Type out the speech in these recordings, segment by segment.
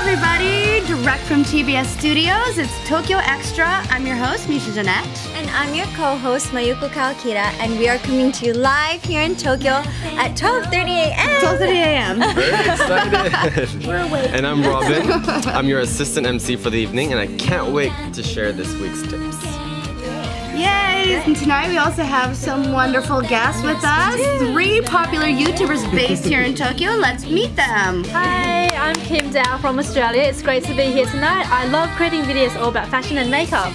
everybody, direct from TBS Studios, it's Tokyo Extra. I'm your host, Misha Jeanette. And I'm your co-host, Mayuko Kawakira, and we are coming to you live here in Tokyo at 12:30 a.m. 12:30 a.m. Very excited. We're awake. And I'm Robin. I'm your assistant MC for the evening, and I can't wait to share this week's tips. Yay! And tonight we also have some wonderful guests with us. 3 popular YouTubers based here in Tokyo. Let's meet them. Hi, I'm Kim Dow from Australia. It's great to be here tonight. I love creating videos all about fashion and makeup.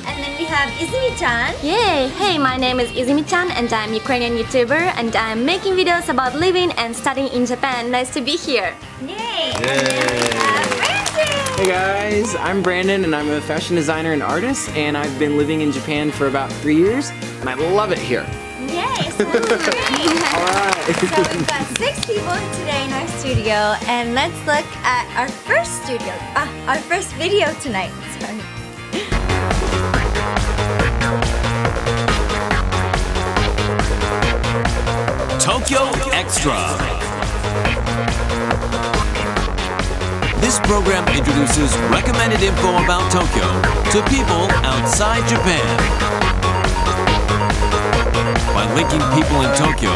And then we have Izumi-chan. Yay! Hey, my name is Izumi-chan and I'm a Ukrainian YouTuber and I'm making videos about living and studying in Japan. Nice to be here. Yay! Yay. And then we have Brandon. Hey guys, I'm Brandon and I'm a fashion designer and artist and I've been living in Japan for about 3 years and I love it here. Yay! So that's great. Alright. So we've got 6 people today in our studio, and let's look at our first video tonight. Sorry. Tokyo Extra. This program introduces recommended info about Tokyo to people outside Japan. By linking people in Tokyo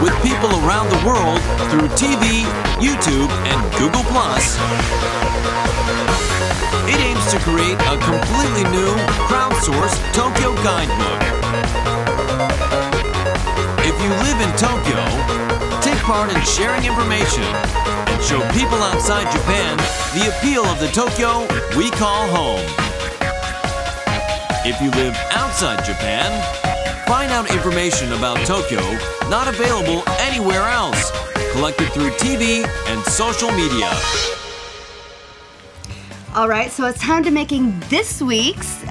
with people around the world through TV, YouTube, and Google+, it aims to create a completely new, crowdsourced Tokyo guidebook. If you live in Tokyo, take part in sharing information and show people outside Japan the appeal of the Tokyo we call home. If you live outside Japan, find out information about Tokyo not available anywhere else, collected through TV and social media. Alright, so it's time to making this week's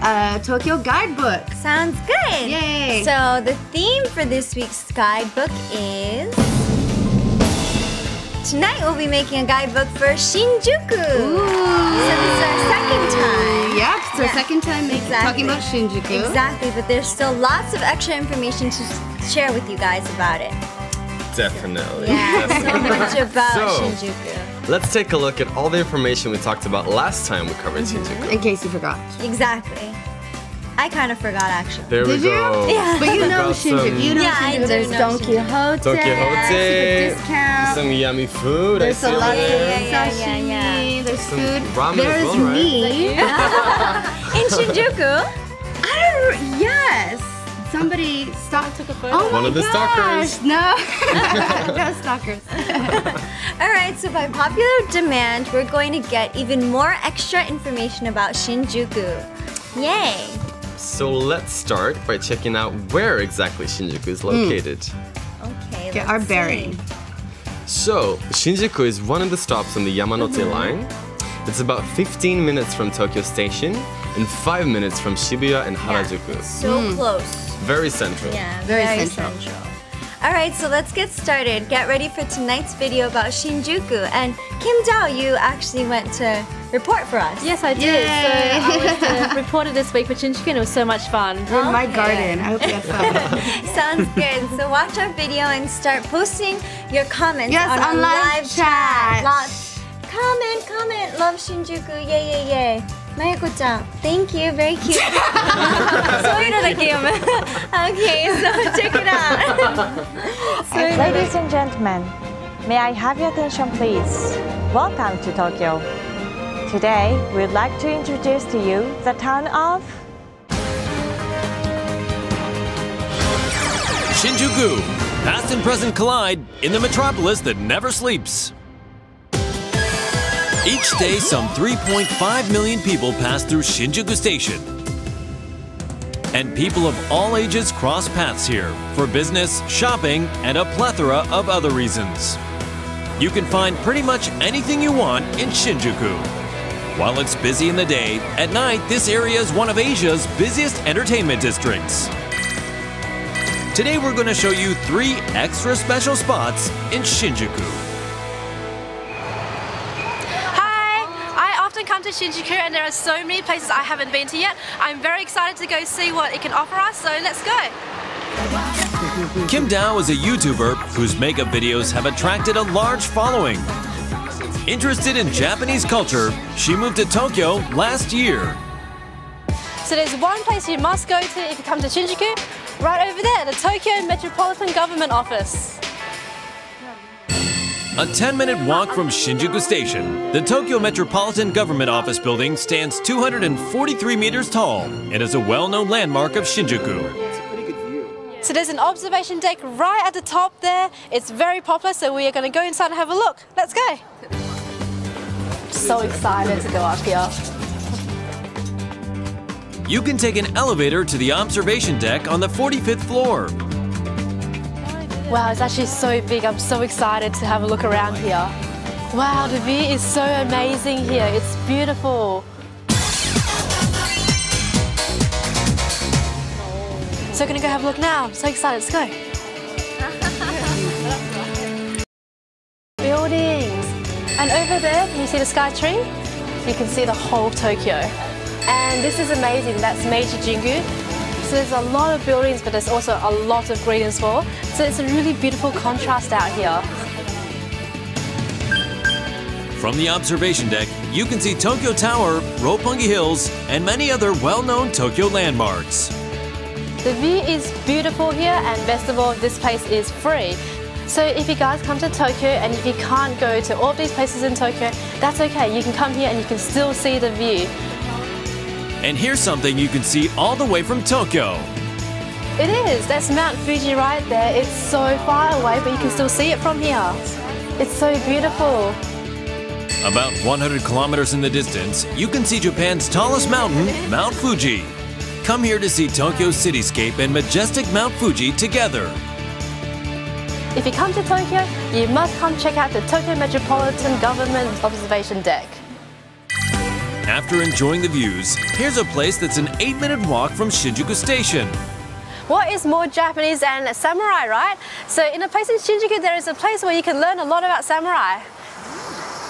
Tokyo guidebook. Sounds good. Yay! So the theme for this week's guidebook is... Tonight we'll be making a guidebook for Shinjuku. Ooh. So this is our second time. Yep, it's our second time talking about Shinjuku. Exactly, but there's still lots of extra information to share with you guys about it. Definitely. Yeah, so much about Shinjuku. Let's take a look at all the information we talked about last time we covered Shinjuku. In case you forgot. Exactly. I kind of forgot actually. There we go. Yeah. But you know Shinjuku. You know Shinjuku. There's Don Quixote. Don Quixote. Super discount. Some yummy food. There's a lot of Yeah. There's Some food. ramen There's as well, right? me. In Shinjuku? Yes. Somebody Took a photo. Oh One my of the gosh. stalkers. No. No stalkers. Alright, so by popular demand, we're going to get even more extra information about Shinjuku. Yay! So let's start by checking out where exactly Shinjuku is located. Okay, Get let's our see. bearing. So, Shinjuku is one of the stops on the Yamanote line. It's about 15 minutes from Tokyo Station and 5 minutes from Shibuya and Harajuku. So close. Very central. Yeah, Very very central. Alright, so let's get started. Get ready for tonight's video about Shinjuku. And Kim Dao, you actually went to report for us. Yes, I did. Yay. So I was the reporter this week for Shinjuku and it was so much fun. You're in my Okay. garden. I hope you have fun. Sounds good. So watch our video and start posting your comments Yes, on our on live chat. Lots. Comment. Love Shinjuku. Yay. Mayuko-chan, thank you. Very cute. Okay, so check it out. Ladies and gentlemen, may I have your attention please? Welcome to Tokyo. Today, we'd like to introduce to you the town of Shinjuku. Past and present collide in the metropolis that never sleeps. Each day, some 3.5 million people pass through Shinjuku Station. And people of all ages cross paths here for business, shopping, and a plethora of other reasons. You can find pretty much anything you want in Shinjuku. While it's busy in the day, at night this area is one of Asia's busiest entertainment districts. Today we're going to show you 3 extra special spots in Shinjuku. Come to Shinjuku and there are so many places I haven't been to yet. I'm very excited to go see what it can offer us, so let's go. Kim Dao is a YouTuber whose makeup videos have attracted a large following. Interested in Japanese culture, she moved to Tokyo last year. So there's one place you must go to if you come to Shinjuku, right over there, the Tokyo Metropolitan Government Office. A 10-minute walk from Shinjuku Station, the Tokyo Metropolitan Government Office building stands 243 meters tall and is a well-known landmark of Shinjuku. So there's an observation deck right at the top there. It's very popular, so we are going to go inside and have a look. Let's go. So excited to go up here. You can take an elevator to the observation deck on the 45th floor. Wow, it's actually so big. I'm so excited to have a look around here. Wow, the view is so amazing here. It's beautiful. So we're gonna go have a look now. I'm so excited. Let's go. Buildings. And over there, can you see the sky tree? You can see the whole of Tokyo. And this is amazing. That's Meiji-jingu. So there's a lot of buildings, but there's also a lot of green as well. So it's a really beautiful contrast out here. From the observation deck, you can see Tokyo Tower, Roppongi Hills, and many other well-known Tokyo landmarks. The view is beautiful here, and best of all, this place is free. So if you guys come to Tokyo and if you can't go to all of these places in Tokyo, that's okay. You can come here and you can still see the view. And here's something you can see all the way from Tokyo. It is. That's Mount Fuji right there. It's so far away, but you can still see it from here. It's so beautiful. About 100 kilometers in the distance, you can see Japan's tallest mountain, Mount Fuji. Come here to see Tokyo's cityscape and majestic Mount Fuji together. If you come to Tokyo, you must come check out the Tokyo Metropolitan Government Observation Deck. After enjoying the views, here's a place that's an 8-minute walk from Shinjuku Station. What is more Japanese than samurai, right? So in a place in Shinjuku, there is a place where you can learn a lot about samurai.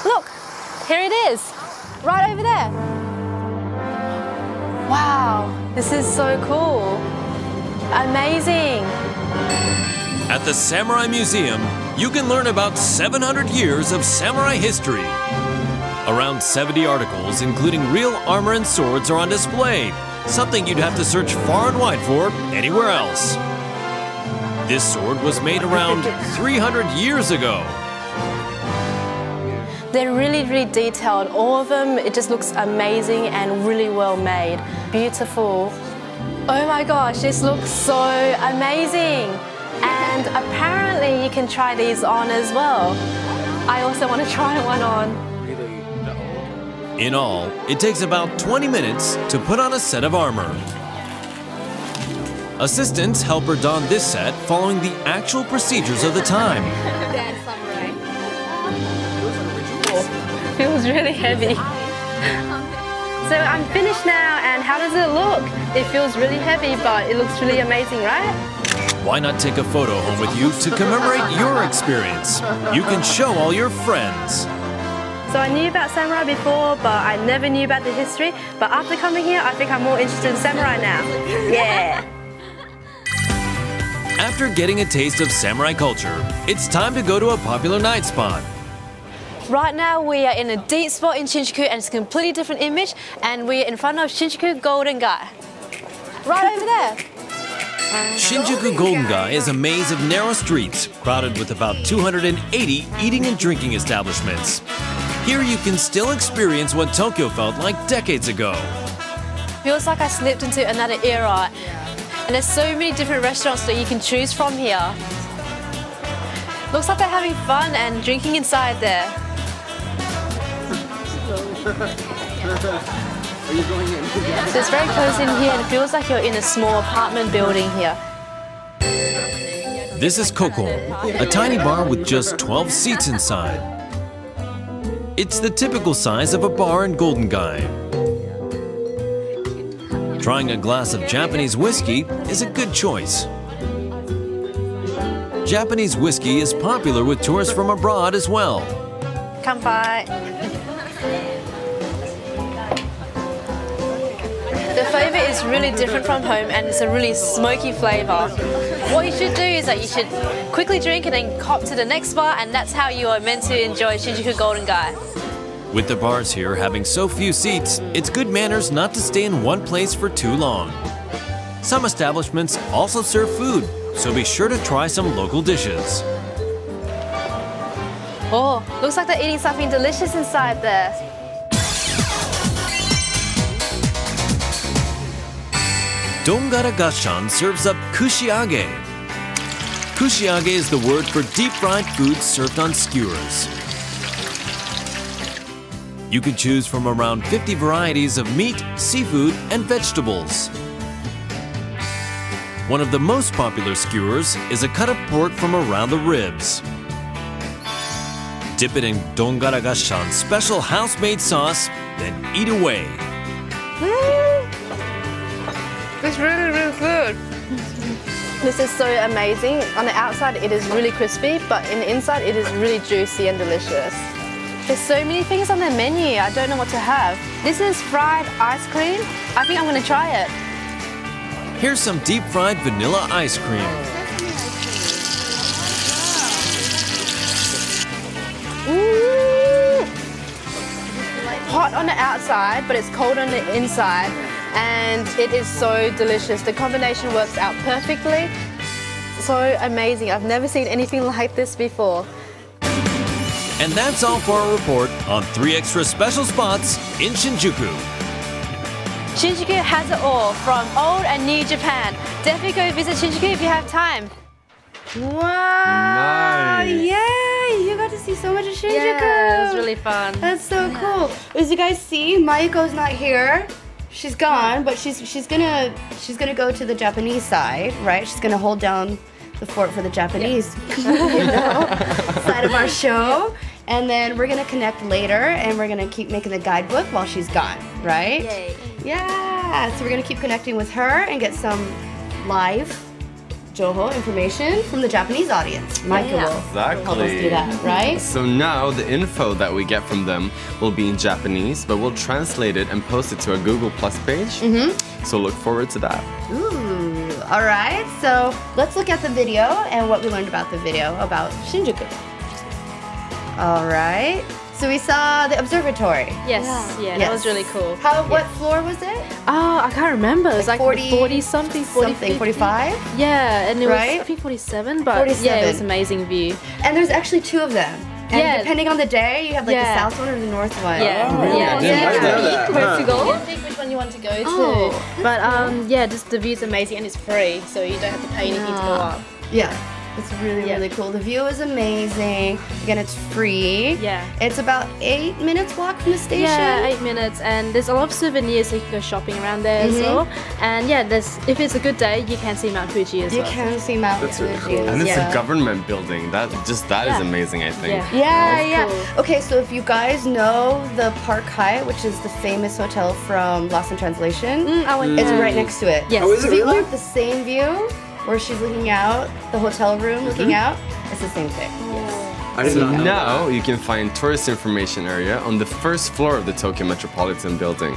Look, here it is, right over there. Wow, this is so cool. Amazing. At the Samurai Museum, you can learn about 700 years of samurai history. Around 70 articles, including real armor and swords, are on display, something you'd have to search far and wide for anywhere else. This sword was made around 300 years ago. They're really, really detailed, all of them. It just looks amazing and really well made. Beautiful. Oh my gosh, this looks so amazing. And apparently you can try these on as well. I also want to try one on. In all, it takes about 20 minutes to put on a set of armor. Assistants help her don this set following the actual procedures of the time. Feels really heavy. So I'm finished now, and how does it look? It feels really heavy, but it looks really amazing, right? Why not take a photo home with you to commemorate your experience? You can show all your friends. So I knew about samurai before, but I never knew about the history. But after coming here, I think I'm more interested in samurai now. Yeah! After getting a taste of samurai culture, it's time to go to a popular night spot. Right now we are in a deep spot in Shinjuku, and it's a completely different image, and we're in front of Shinjuku Golden Gai. Right over there. Shinjuku Golden Gai is a maze of narrow streets, crowded with about 280 eating and drinking establishments. Here you can still experience what Tokyo felt like decades ago. Feels like I slipped into another era, and there's so many different restaurants that you can choose from here. Looks like they're having fun and drinking inside there. So it's very close in here, and it feels like you're in a small apartment building here. This is Kokon, a tiny bar with just 12 seats inside. It's the typical size of a bar in Golden Gai. Trying a glass of Japanese whiskey is a good choice. Japanese whiskey is popular with tourists from abroad as well. Kanpai. The flavor is really different from home, and it's a really smoky flavor. what you should do is that you should quickly drink and then hop to the next bar, and that's how you are meant to enjoy Shinjuku Golden Gai. With the bars here having so few seats, it's good manners not to stay in one place for too long. Some establishments also serve food, so be sure to try some local dishes. Oh, looks like they're eating something delicious inside there. Dongara Gashan serves up kushiage. Kushiage is the word for deep-fried food served on skewers. You can choose from around 50 varieties of meat, seafood, and vegetables. One of the most popular skewers is a cut of pork from around the ribs. Dip it in Dongara Gashan's special house-made sauce, then eat away. It's really, really good. This is so amazing. On the outside, it is really crispy, but in the inside, it is really juicy and delicious. There's so many things on their menu. I don't know what to have. This is fried ice cream. I think I'm going to try it. Here's some deep-fried vanilla ice cream. Hot on the outside, but it's cold on the inside, and it is so delicious. The combination works out perfectly. So amazing. I've never seen anything like this before. And that's all for our report on 3 extra special spots in Shinjuku. Shinjuku has it all, from old and new Japan. Definitely go visit Shinjuku if you have time. Wow! Nice. Yay! You got to see so much of Shinjuku. Yeah, it was really fun. That's so cool. As you guys see, Mayuko's not here. She's gone, but she's gonna go to the Japanese side, right? She's gonna hold down the fort for the Japanese side of our show. And then we're gonna connect later, and we're gonna keep making the guidebook while she's gone, right? Yay. Yeah, so we're gonna keep connecting with her and get some live Joho information from the Japanese audience. Micah will help us do that, right? So now the info that we get from them will be in Japanese, but we'll translate it and post it to our Google Plus page. So look forward to that. Ooh, all right. So let's look at the video and what we learned about the video about Shinjuku. All right. So we saw the observatory. Yes, yeah, that was really cool. What floor was it? Oh, I can't remember. It was like 40 something, 45? Yeah, and it was, Right? I think 47, but 47. yeah, it was an amazing view. And there's actually 2 of them. And Yeah. depending on the day, you have like Yeah. the south one or the north one. Yeah, Really? I didn't know that. Where to go? You pick which one you want to go to. Oh. But yeah, just the view's amazing and it's free, so you don't have to pay anything to go up. Yeah. It's really, really cool. The view is amazing. Again, it's free. Yeah. It's about 8 minutes walk from the station. Yeah, 8 minutes, and there's a lot of souvenirs, so you can go shopping around there as well. And yeah, if it's a good day, you can see Mount Fuji as You well. can see Mount That's really Fuji. cool. And it's Yeah. a government building. That is amazing, I think. Yeah. cool. Okay, so if you guys know the Park Hyatt, which is the famous hotel from Lost in Translation, I went it's there. right next to it. Yes. Oh, is So if you want the same view, where she's looking out, the hotel room looking out, it's the same thing. So now you can find tourist information area on the first floor of the Tokyo Metropolitan Building.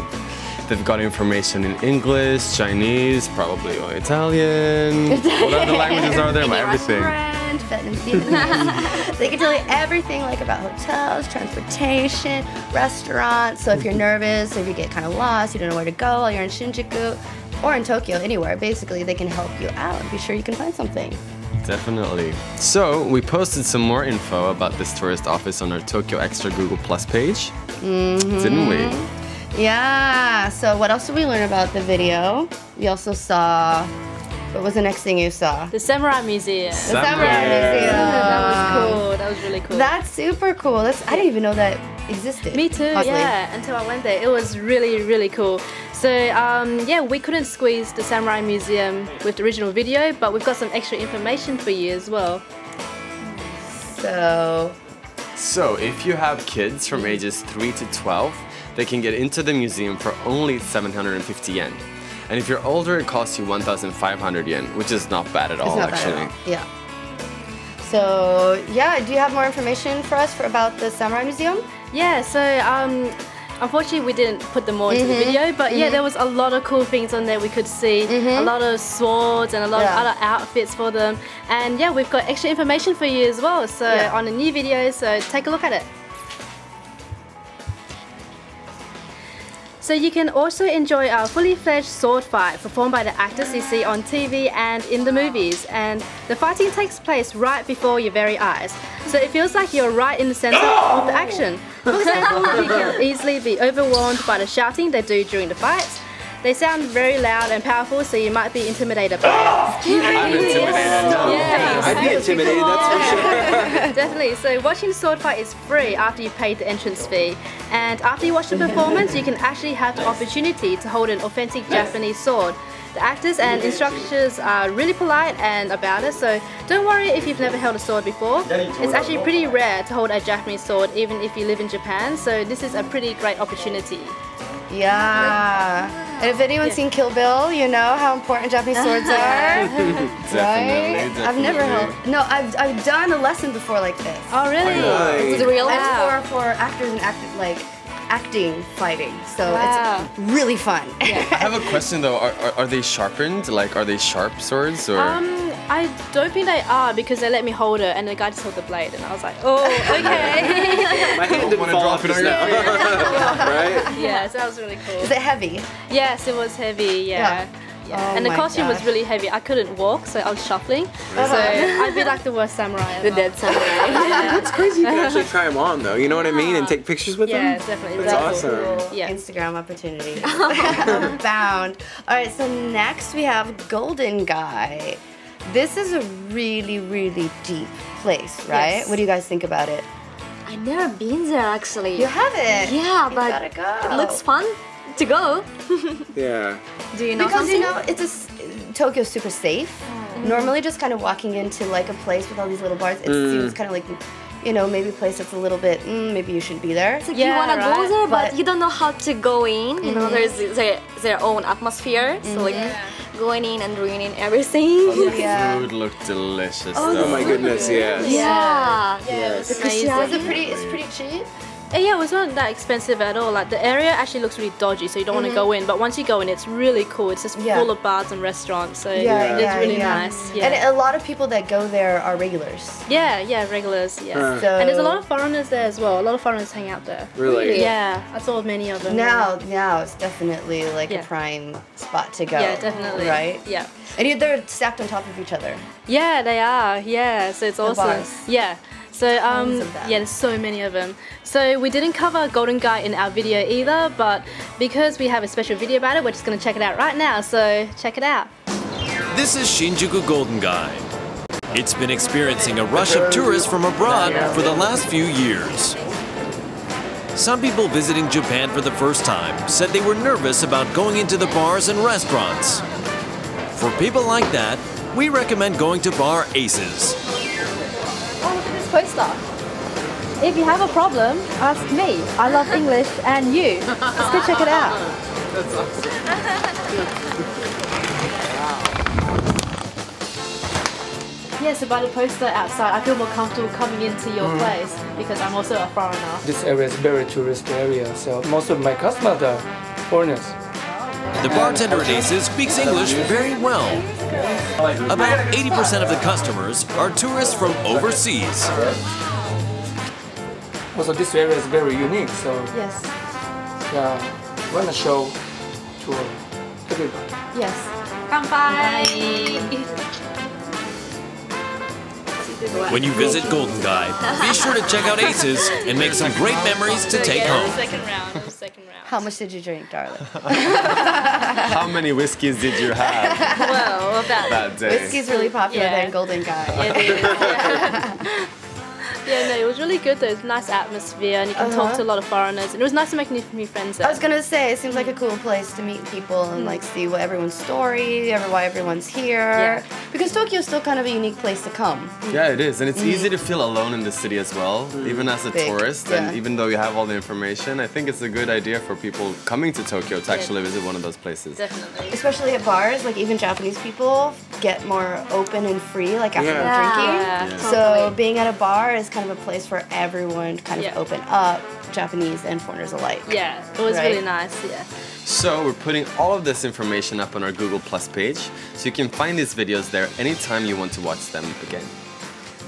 They've got information in English, Chinese, probably Italian, what other languages are there? Everything. French, Vietnamese. They can tell you everything like about hotels, transportation, restaurants. So if you're nervous, if you get kind of lost, you don't know where to go while you're in Shinjuku or in Tokyo, anywhere, basically they can help you out and be sure you can find something. Definitely. So we posted some more info about this tourist office on our Tokyo Extra Google Plus page, didn't we? Yeah, so what else did we learn about the video? We also saw, what was the next thing you saw? The Samurai Museum. The Samurai Museum. That was cool. That was really cool. That's super cool. I didn't even know that existed. Me too, Honestly. yeah, until I went there. It was really, really cool. So, yeah, we couldn't squeeze the Samurai Museum with the original video, but we've got some extra information for you as well. So if you have kids from ages 3 to 12, they can get into the museum for only 750 yen. And if you're older, it costs you 1,500 yen, which is not bad at all, It's not actually. bad at all. Yeah. So, yeah, do you have more information for us about the Samurai Museum? Yeah, so unfortunately we didn't put them all into the video, but yeah, there was a lot of cool things on there we could see, a lot of swords and a lot of other outfits for them, and yeah, we've got extra information for you as well, so on a new video, so take a look at it. So you can also enjoy our fully fledged sword fight performed by the actors you see on TV and in the movies, and the fighting takes place right before your very eyes, so it feels like you're right in the center of the action. For example, you can easily be overwhelmed by the shouting they do during the fights. They sound very loud and powerful, so you might be intimidated by it. I'm intimidated. Yeah. I'd be intimidated, that's for sure. Definitely. So watching the sword fight is free after you paid the entrance fee. And after you watch the performance, you can actually have the opportunity to hold an authentic Japanese sword. The actors and instructors are really polite and about it, so don't worry if you've never held a sword before. It's actually pretty rare to hold a Japanese sword even if you live in Japan, so this is a pretty great opportunity. Yeah. And if anyone's seen Kill Bill, you know how important Japanese swords are. Right? I've never held. No, I've done a lesson before like this. Oh really? It's real. It's for actors and acting fighting. So it's really fun. I have a question though. Are they sharpened? Like, are they sharp swords or? I don't think they are because they let me hold it and the guy just held the blade and I was like, oh, okay. My hand didn't fall off just now. Right? Yeah, so that was really cool. Is it heavy? Yes, it was heavy, yeah. Oh and the my costume was gosh. really heavy. I couldn't walk, so I was shuffling. So I'd be like the worst samurai ever. The dead samurai. That's crazy. You can actually try them on though, you know what I mean? And take pictures with them? Yeah, definitely. That's awesome. Cool Yeah. Instagram opportunity. Bound. Alright, so next we have Golden Guy. This is a really, really deep place, right? Yes. What do you guys think about it? I've never been there actually. You haven't? Yeah, You but gotta go. it looks fun to go. Yeah. Do you know Because something? you know, Tokyo's super safe. Normally just kind of walking into like a place with all these little bars, it seems kind of like, you know, maybe a place that's a little bit, maybe you shouldn't be there. It's like Yeah, you wanna go right. there, but But- you don't know how to go in. You know, there's their own atmosphere. So like going in and ruining everything. Yeah. Food looked delicious Oh though. my goodness, yes. Yeah. Yes. It's pretty cheap. Yeah, it was not that expensive at all. Like the area actually looks really dodgy, so you don't want to go in. But once you go in, it's really cool. It's just full of bars and restaurants, so it's really nice. Yeah. And a lot of people that go there are regulars. Yeah, regulars. Yeah. So And there's a lot of foreigners there as well. A lot of foreigners hang out there. Really? Yeah, I saw many of them. now it's definitely like a Yeah. prime spot to go. Yeah, definitely. Right? Yeah. And they're stacked on top of each other. Yeah, they are. Yeah, so it's awesome. bars. Yeah. So Tons of them. yeah, there's so many of them. So we didn't cover Golden Guy in our video either, but because we have a special video about it, we're just gonna check it out right now. So check it out. This is Shinjuku Golden Guy. It's been experiencing a rush of tourists from abroad for the last few years. Some people visiting Japan for the first time said they were nervous about going into the bars and restaurants. For people like that, we recommend going to Bar Aces. Oh, look at this poster. If you have a problem, ask me. I love English and you. Let's go check it out. That's awesome. Yeah, so by the poster outside, I feel more comfortable coming into your place because I'm also a foreigner. This area is very tourist area, so most of my customers are foreigners. The bartender at Aces speaks English very well. About 80% of the customers are tourists from overseas. Also, this area is very unique, so Yes. yeah, want to show to everybody. Yes. Kanpai! When you visit Golden Guy, be sure to check out Aces and make some great memories to take home. Second round. How much did you drink, darling? How many whiskeys did you have Well, about that day? Whiskey's really popular there in Golden Guy. Yeah, no, it was really good though. It was a nice atmosphere and you can talk to a lot of foreigners. And it was nice to make new friends there. I was gonna say, it seems like a cool place to meet people and like see what everyone's story, why everyone's here. Yeah. Because Tokyo's still kind of a unique place to come. Yeah, it is. And it's easy to feel alone in the city as well, even as a Big, tourist. yeah. And even though you have all the information, I think it's a good idea for people coming to Tokyo to actually visit one of those places. Definitely. Especially at bars, like even Japanese people get more open and free, like after drinking. Yeah, So being at a bar is kind of a place for everyone to kind of open up, Japanese and foreigners alike. Yeah, it was really nice. Yeah. So we're putting all of this information up on our Google Plus page, so you can find these videos there anytime you want to watch them again.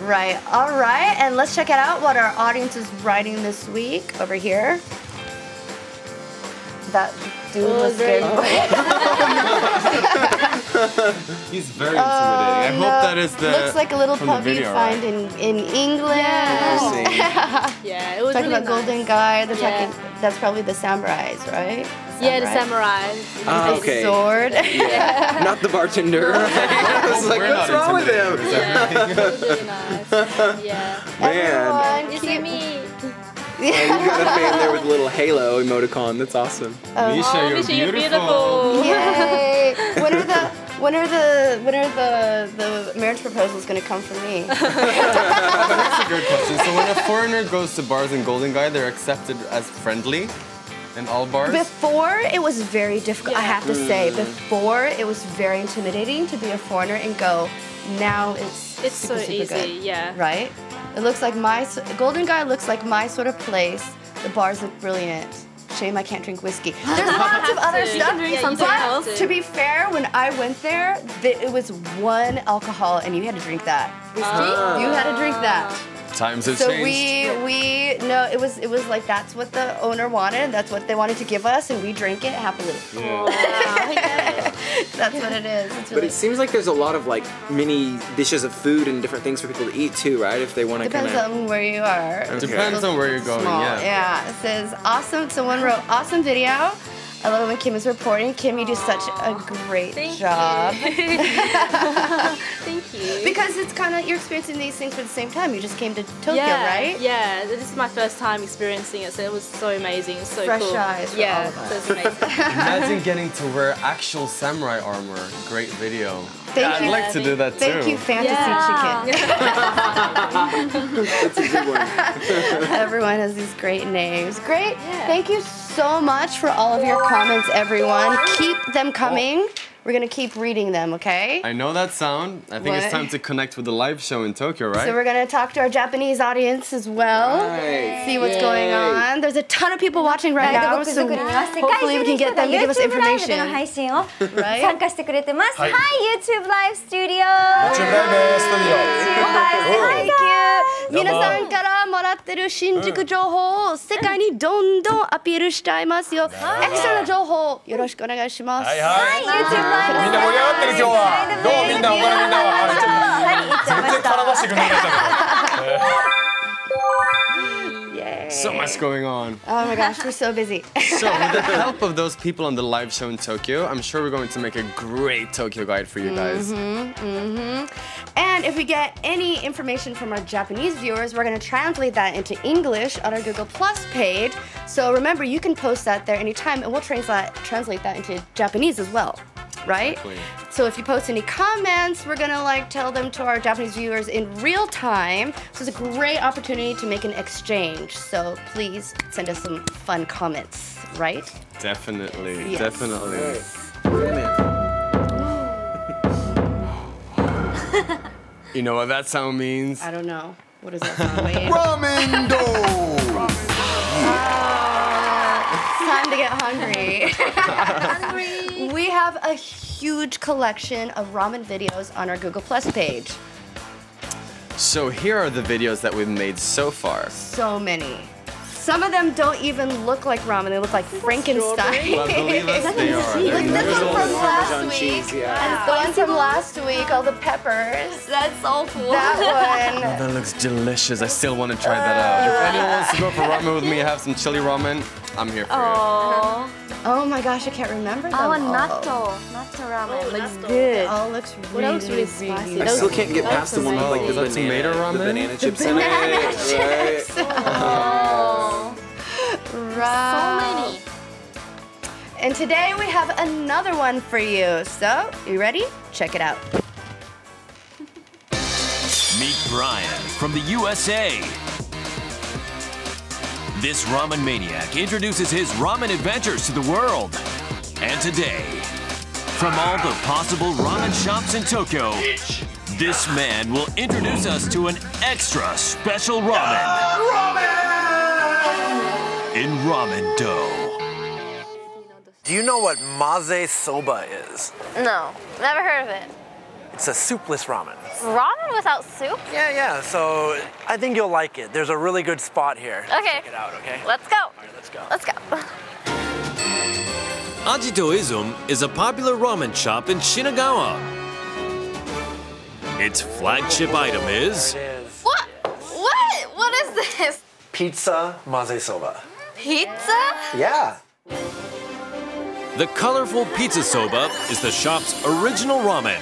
Right. All right, and let's check it out what our audience is writing this week over here. That dude was very He's very intimidating. I hope that is the looks like a little from the pub you video, find right? in England. Yeah, it was Talking really about nice. Golden Guy. They're talking. That's probably the samurais, right? Yeah, the samurai. Ah, okay. Sword. Yeah. Not the bartender. I was like, We're what's not wrong with him? Yeah, it was really nice. Yeah. Man. Everyone, Is keep it me? Oh, you got a fan there with a little halo emoticon. That's awesome. Misha, you're Misha, you're beautiful. Yay! When are the marriage proposals gonna come from me? That's a good question. So when a foreigner goes to bars in Golden Guy, they're accepted as friendly in all bars? Before, it was very difficult, I have to say. Before, it was very intimidating to be a foreigner and go. Now it's so super easy, good, yeah. right? It looks like Golden Guy looks like my sort of place. The bars look brilliant. Shame I can't drink whiskey. There's lots of other stuff. But to be fair, when I went there, it was one alcohol and you had to drink that. Whiskey? You had to drink that. Times have So changed. no, it was like that's what the owner wanted, that's what they wanted to give us, and we drank it happily. That's what it is. It's But really, it seems like there's a lot of like mini dishes of food and different things for people to eat too, right? If they want to kind depends of. on where you are. Okay. Depends on where you're going, Small. yeah. It says awesome. Someone wrote awesome video. I love it when Kim is reporting. Kim, you do such a great job. Thank you. Because it's kind of, you're experiencing these things for the same time. You just came to Tokyo, Yeah, right? Yeah, this is my first time experiencing it, so it was so amazing. It's so Fresh cool. eyes for Yeah, all of us. so it's amazing. Imagine getting to wear actual samurai armor. Great video. Thank I'd you. like to do that too. Thank you, Fantasy Chicken. That's a good one. Everyone has these great names. Great. Thank you so much for all of your comments, everyone. Keep them coming. We're going to keep reading them, okay? I know that sound. I think it's What? time to connect with the live show in Tokyo, right? So we're going to talk to our Japanese audience as well. Right. See what's going on. There's a ton of people watching right now, so hopefully we can get them to give us YouTube ライブで information. の配信を Right? 参加してくれてます。Hi, YouTube Live Studio! YouTube Live Studio! Thank you! 皆さんからもらってる新宿情報を世界にどんどんアピールしちゃいますよ。エクストラな情報よろしくお願いします。はいはい。 YouTube Live みんな盛り上がってる今日は。どうみんな他のみんなは。はい、言っちゃいま全然した。絡ましてくれなかったけど。 Yay. So much going on. Oh my gosh, we're so busy. So with the help of those people on the live show in Tokyo, I'm sure we're going to make a great Tokyo guide for you guys. And if we get any information from our Japanese viewers, we're going to translate that into English on our Google Plus page. So remember, you can post that there anytime, and we'll translate that into Japanese as well, right? Exactly. So if you post any comments, we're going to tell them to our Japanese viewers in real time. So it's a great opportunity to make an exchange. So please send us some fun comments, right? Definitely, Yes. definitely. You know what that sound means? I don't know. What does that sound mean? Ramen do! It's time to get hungry. We have a huge collection of ramen videos on our Google Plus page. So here are the videos that we've made so far. So many. Some of them don't even look like ramen. They look like Frankenstein. Well, believe us, they are. Like this There's one all from the last Parmesan week. cheese, yeah. The one from last week, all the peppers. That's awful. That one. That looks delicious. I still want to try that out. If anyone wants to go for ramen with me, have some chili ramen, I'm here for Oh, Oh my gosh, I can't remember them our all. natto ramen looks good. It all looks really, looks really spicy? I still can't get past the one with like Oh, the is that tomato banana, the ramen? banana chips in banana it. chips. Right? Right. And today we have another one for you. So, you ready? Check it out. Meet Brian from the USA. This ramen maniac introduces his ramen adventures to the world. And today, From all the possible ramen shops in Tokyo, this man will introduce us to an extra special ramen. In ramen dough. Do you know what maze soba is? No, never heard of it. It's a soupless ramen. Ramen without soup? Yeah. So I think you'll like it. There's a really good spot here. Okay. Check it out, okay? Let's go. All right, let's go. Let's go. Ajito-ism is a popular ramen shop in Shinagawa. Its flagship item is What? What is this? Pizza maze soba. Pizza? Yeah. the colorful pizza soba is the shop's original ramen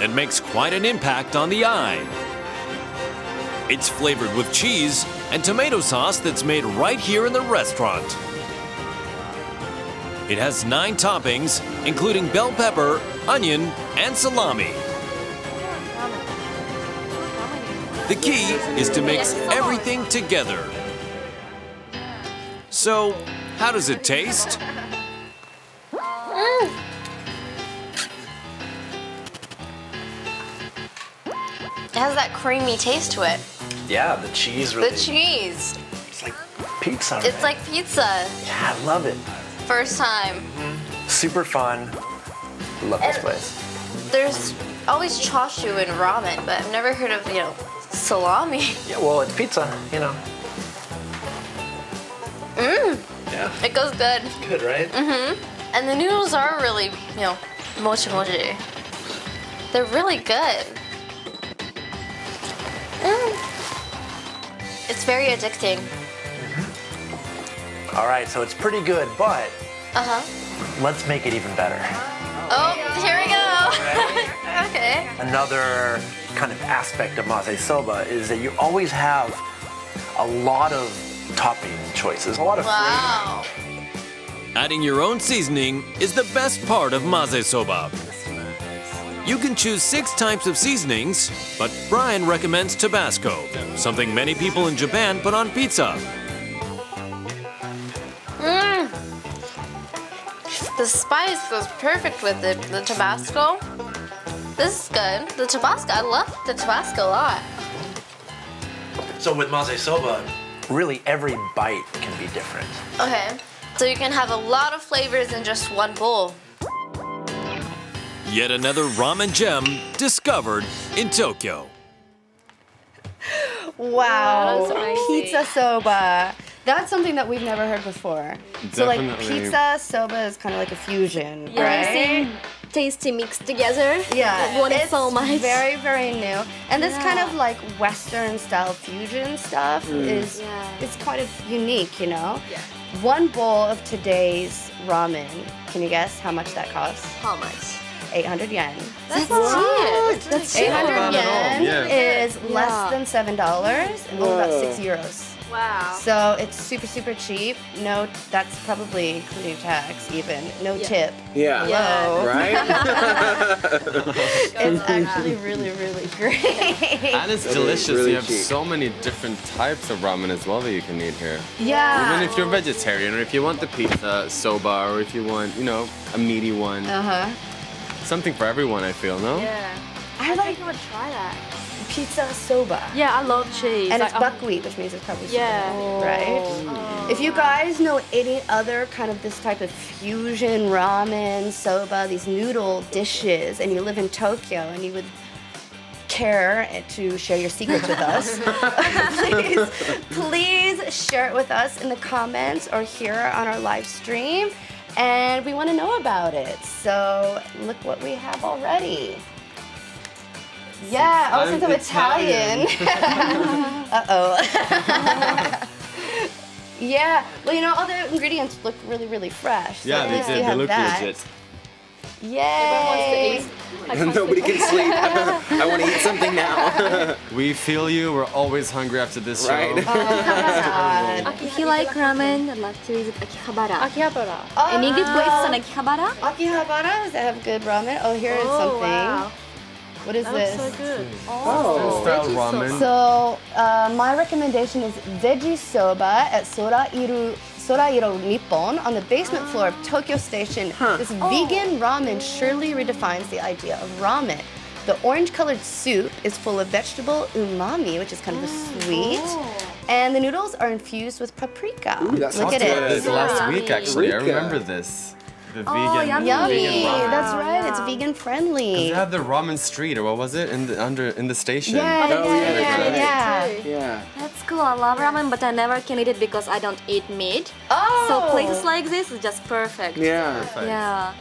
and makes quite an impact on the eye. It's flavored with cheese and tomato sauce that's made right here in the restaurant. It has 9 toppings, including bell pepper, onion, and salami. The key is to mix everything together. So, how does it taste? It has that creamy taste to it. Yeah, the cheese really. The cheese. It's like pizza. It's like pizza. Yeah, I love it. First time. Super fun. Love this place. There's always chashu in ramen, but I've never heard of, salami. Yeah, well, it's pizza, Mmm. Yeah. It goes good. Good, right? Mm-hmm. And the noodles are really, mochi mochi. They're really good. It's very addicting. All right, so it's pretty good, but let's make it even better. Oh, here we go. Okay. Another kind of aspect of maze soba is that you always have a lot of topping choices, a lot of Wow. Adding your own seasoning is the best part of maze soba. You can choose 6 types of seasonings, but Brian recommends Tabasco, something many people in Japan put on pizza. The spice goes perfect with it. The Tabasco. This is good. The Tabasco, I love the Tabasco a lot. So with maze soba, really every bite can be different. Okay. So you can have a lot of flavors in just one bowl. Yet another ramen gem discovered in Tokyo. Wow, That's amazing. pizza soba. That's something that we've never heard before. So like Definitely. pizza soba is kind of like a fusion, Yeah, right? same tasty mixed together. Yeah, I want it it's so much. very, very new. And this kind of like Western style fusion stuff is quite unique, Yeah. One bowl of today's ramen, can you guess how much that costs? How much? 800 yen. That's cheap. That's cheap. 800 yen Yeah. is less than $7 and only about €6. Wow. So it's super, super cheap. No, that's probably including tax even. No tip. Yeah. Low. Right? It's actually really, really great. And it's delicious. really You have cheap. so many different types of ramen as well that you can eat here. Yeah. Even if you're vegetarian, or if you want the pizza soba, or if you want, a meaty one. Something for everyone, I feel, no? Yeah. I like I would try that. pizza soba. Yeah, I love cheese. And Like, it's buckwheat, which means it's probably super Yeah. healthy, right? If you guys know any other kind of this type of fusion ramen, soba, these noodle dishes, and you live in Tokyo and you would care to share your secrets with us, please share it with us in the comments or here on our live stream. And we want to know about it. So look what we have already. Yeah, also some Italian. Uh-oh. Yeah, well, all the ingredients look really, really fresh. So Yeah, at they least did. you They have look that. legit. Yay! Nobody can sleep. I want to eat something now. We feel you. We're always hungry after this Right. show. God. If you like ramen, I'd love to visit Akihabara. Akihabara. Any good places on Akihabara? Akihabara, does that have good ramen? Oh, here is something. Wow. What is That this? looks so good. Style ramen. So, my recommendation is veggie soba at Sorairu Sorairo Nippon on the basement floor of Tokyo Station. This vegan ramen surely redefines the idea of ramen. The orange-colored soup is full of vegetable umami, which is kind of a sweet. And the noodles are infused with paprika. Ooh, that Look at it. This last week, actually. I remember this. The vegan, yummy. vegan ramen. That's right. It's vegan friendly. They have the ramen street, or what was it, in the station? Yeah. That's cool. I love ramen, but I never can eat it because I don't eat meat. So places like this is just perfect. Yeah.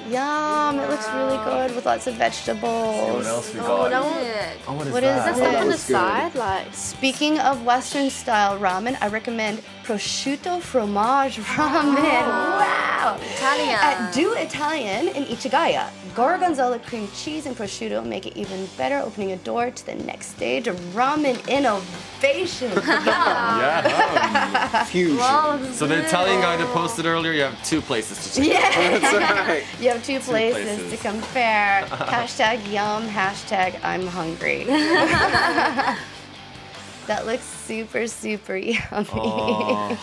Yum, it looks really good with lots of vegetables. What else we got? What is that? this? On the side, like. Speaking of Western style ramen, I recommend prosciutto fromage ramen. Wow! Italian. At Do Italian in Ichigaya, gorgonzola cream cheese and prosciutto make it even better, opening a door to the next stage of ramen innovation. Yeah. Huge. So the Italian guy that posted earlier, you have 2 places to check out. That's right. You have 2 places to compare. Hashtag yum, hashtag I'm hungry. That looks super, super yummy.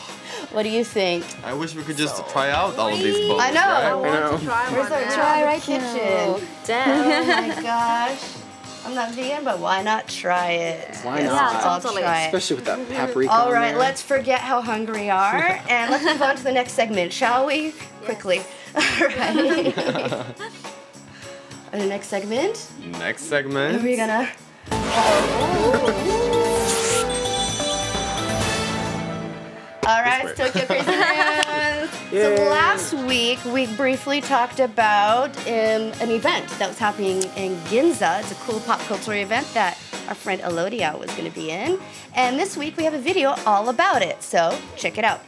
What do you think? I wish we could just try out all of these bowls. I know. Right? Where's our try kitchen? Damn. Oh my gosh. I'm not vegan, but why not try it? Why not? I'll try it. Especially with that paprika. All right, on there. let's forget how hungry we are and let's move on to the next segment, shall we? Quickly. All right. The next segment? Next segment. Are we gonna? All right, it's Tokyo Crazy News. So last week we briefly talked about an event that was happening in Ginza. It's a cool pop culture event that our friend Elodia was going to be in. And this week we have a video all about it. So check it out.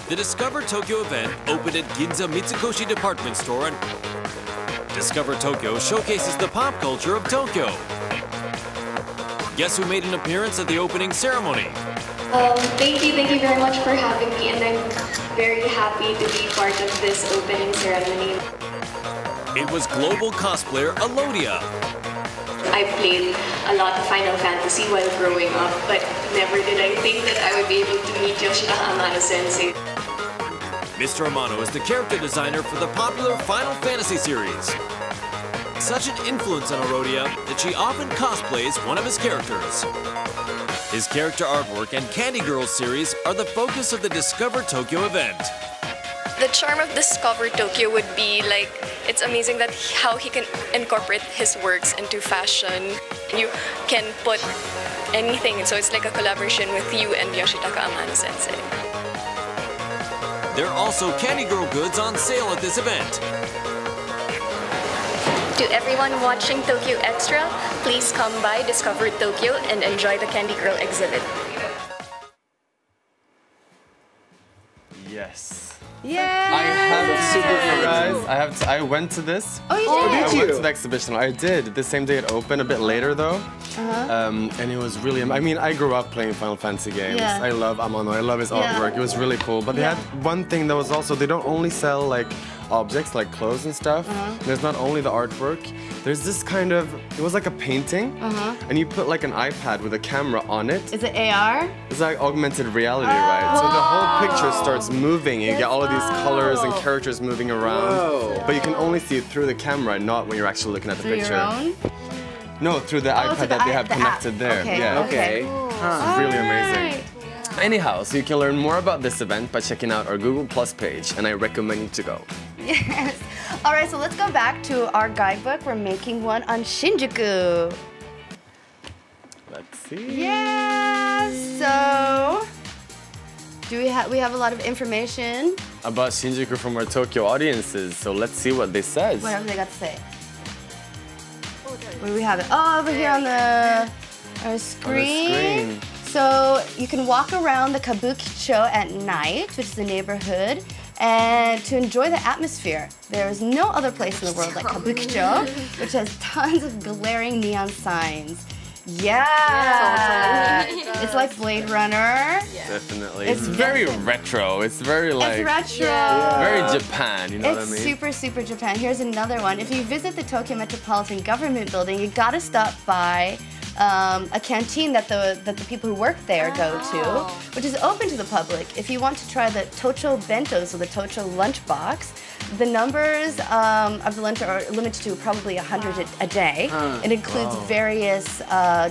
The Discover Tokyo event opened at Ginza Mitsukoshi department store, and Discover Tokyo showcases the pop culture of Tokyo. Guess who made an appearance at the opening ceremony? Thank you very much for having me, and I'm very happy to be part of this opening ceremony. It was global cosplayer Elodia. I played a lot of Final Fantasy while growing up, but never did I think that I would be able to meet Yoshitaka Amano-sensei. Mr. Amano is the character designer for the popular Final Fantasy series. Such an influence on Elodia that she often cosplays one of his characters. His character artwork and Candy Girls series are the focus of the Discover Tokyo event. The charm of Discover Tokyo would be like, it's amazing that how he can incorporate his works into fashion. You can put anything, so it's like a collaboration with you and Yoshitaka Amano-sensei. There are also Candy Girl goods on sale at this event. To everyone watching Tokyo Extra, please come by Discover Tokyo and enjoy the Candy Girl exhibit. Yes. Yeah. I have to, I went to this. Oh, you did? I went to the exhibition. I did. The same day it opened, a bit later though. And it was really, I mean, I grew up playing Final Fantasy games. Yeah. I love Amano, I love his artwork. It was really cool. But they had one thing that was also, they don't only sell like objects like clothes and stuff. There's not only the artwork. There's this kind of, it was like a painting. And you put like an iPad with a camera on it. Is it AR? It's like augmented reality, right? So the whole picture starts moving. You get all of these colors and characters moving around. But you can only see it through the camera, not when you're actually looking at the Through picture. your own? No, through the iPad that they have connected there. Okay. Yeah. Okay. It's really amazing. Anyhow, so you can learn more about this event by checking out our Google Plus page, and I recommend you to go. Yes. All right, so let's go back to our guidebook. We're making one on Shinjuku. Let's see. Yeah. So, we have a lot of information about Shinjuku from our Tokyo audiences. So let's see what they said. What have they got to say? Where do we have it? Oh, over here on our screen. So you can walk around the Kabukicho at night, which is the neighborhood, and to enjoy the atmosphere. There is no other place in the world like Kabukicho, which has tons of glaring neon signs. Yeah! It's like Blade Runner. Definitely. It's very retro. It's very like... It's retro. Very Japan, you know what I mean? It's super, super Japan. Here's another one. If you visit the Tokyo Metropolitan Government Building, you gotta stop by a canteen that the people who work there go to, which is open to the public. If you want to try the Tocho bento, so the Tocho lunchbox, the numbers of the lunch are limited to probably 100 a day. It includes various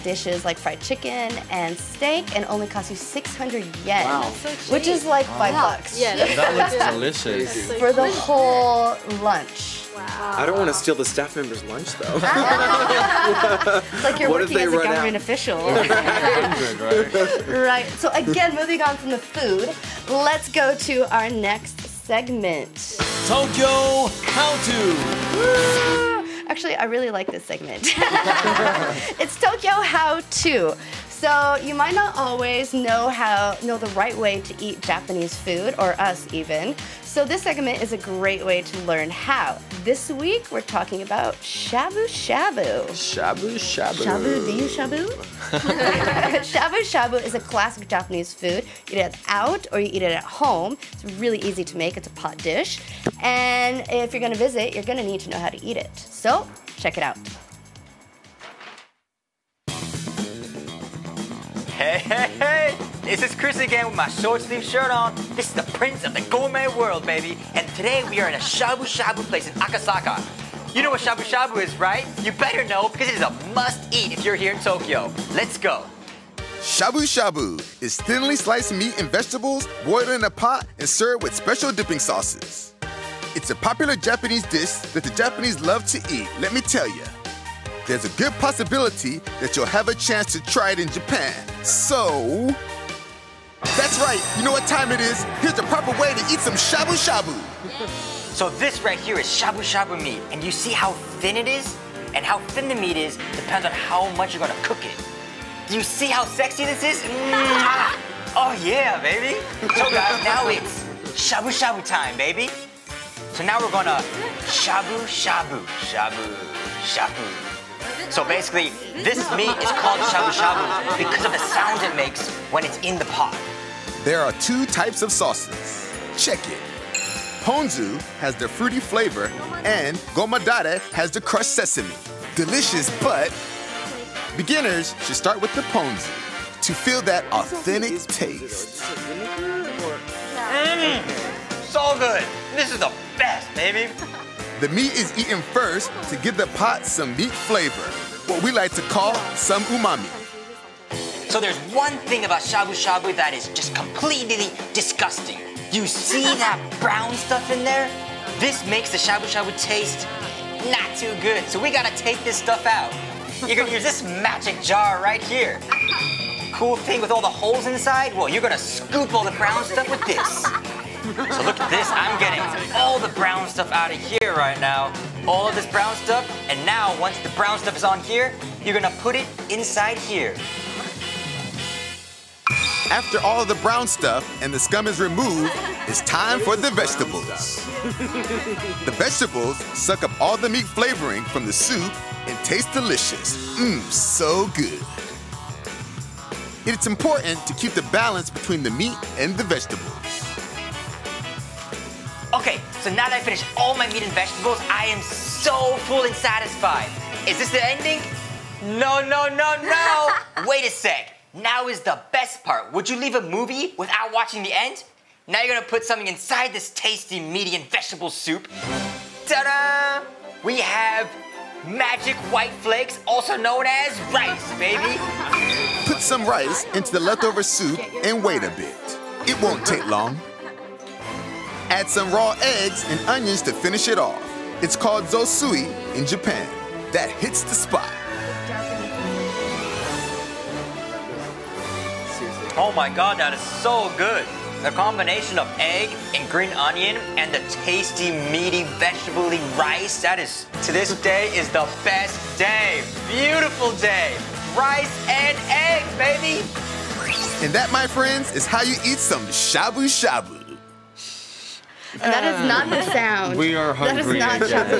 dishes like fried chicken and steak, and only costs you 600 yen, which is like $5. Yeah, that looks delicious. For the whole lunch. I don't want to steal the staff member's lunch though. It's like you're working as a government official. Right. So again, moving on from the food, let's go to our next segment. Tokyo How To. Actually, I really like this segment. It's Tokyo How To. So you might not always know the right way to eat Japanese food, or us even. So this segment is a great way to learn how. This week we're talking about Shabu Shabu. Shabu Shabu. Shabu, do you shabu? Shabu Shabu is a classic Japanese food. You eat it out or you eat it at home. It's really easy to make. It's a pot dish. And if you're going to visit, you're going to need to know how to eat it. So check it out. Hey, hey, hey! This is Chris again with my short sleeve shirt on. This is the prince of the gourmet world, baby. And today we are in a Shabu Shabu place in Akasaka. You know what Shabu Shabu is, right? You better know because it is a must-eat if you're here in Tokyo. Let's go. Shabu Shabu is thinly sliced meat and vegetables boiled in a pot and served with special dipping sauces. It's a popular Japanese dish that the Japanese love to eat, let me tell you. There's a good possibility that you'll have a chance to try it in Japan. So, that's right, you know what time it is. Here's the proper way to eat some Shabu Shabu. So this right here is Shabu Shabu meat. And you see how thin it is? And how thin the meat is depends on how much you're gonna cook it. Do you see how sexy this is? Oh yeah, baby. So guys, now it's Shabu Shabu time, baby. So now we're gonna Shabu Shabu, Shabu Shabu. So basically, this meat is called Shabu Shabu because of the sound it makes when it's in the pot. There are two types of sauces. Check it. Ponzu has the fruity flavor, and gomadare has the crushed sesame. Delicious, but beginners should start with the ponzu to feel that authentic taste. So good. This is the best, baby. The meat is eaten first to give the pot some meat flavor, what we like to call some umami. So there's one thing about Shabu Shabu that is just completely disgusting. You see that brown stuff in there? This makes the Shabu Shabu taste not too good. So we gotta take this stuff out. You're gonna use this magic jar right here. Cool thing with all the holes inside? Well, you're gonna scoop all the brown stuff with this. So look at this, I'm getting all the brown stuff out of here right now. All of this brown stuff, and now once the brown stuff is on here, you're gonna put it inside here. After all of the brown stuff and the scum is removed, it's time for the vegetables. The vegetables suck up all the meat flavoring from the soup and taste delicious. So good. It's important to keep the balance between the meat and the vegetables. Okay, so now that I finished all my meat and vegetables, I am so full and satisfied. Is this the ending? No, no, no, no! Wait a sec. Now is the best part. Would you leave a movie without watching the end? Now you're gonna put something inside this tasty meaty and vegetable soup. Ta-da! We have magic white flakes, also known as rice, baby. Put some rice into the leftover soup and wait a bit. It won't take long. Add some raw eggs and onions to finish it off. It's called zosui in Japan. That hits the spot. Oh my god, that is so good. The combination of egg and green onion and the tasty, meaty, vegetable-y rice, that is, to this day, is the best day. Beautiful day. Rice and eggs, baby. And that, my friends, is how you eat some shabu shabu. And that is not the sound. We are hungry. That is not shabu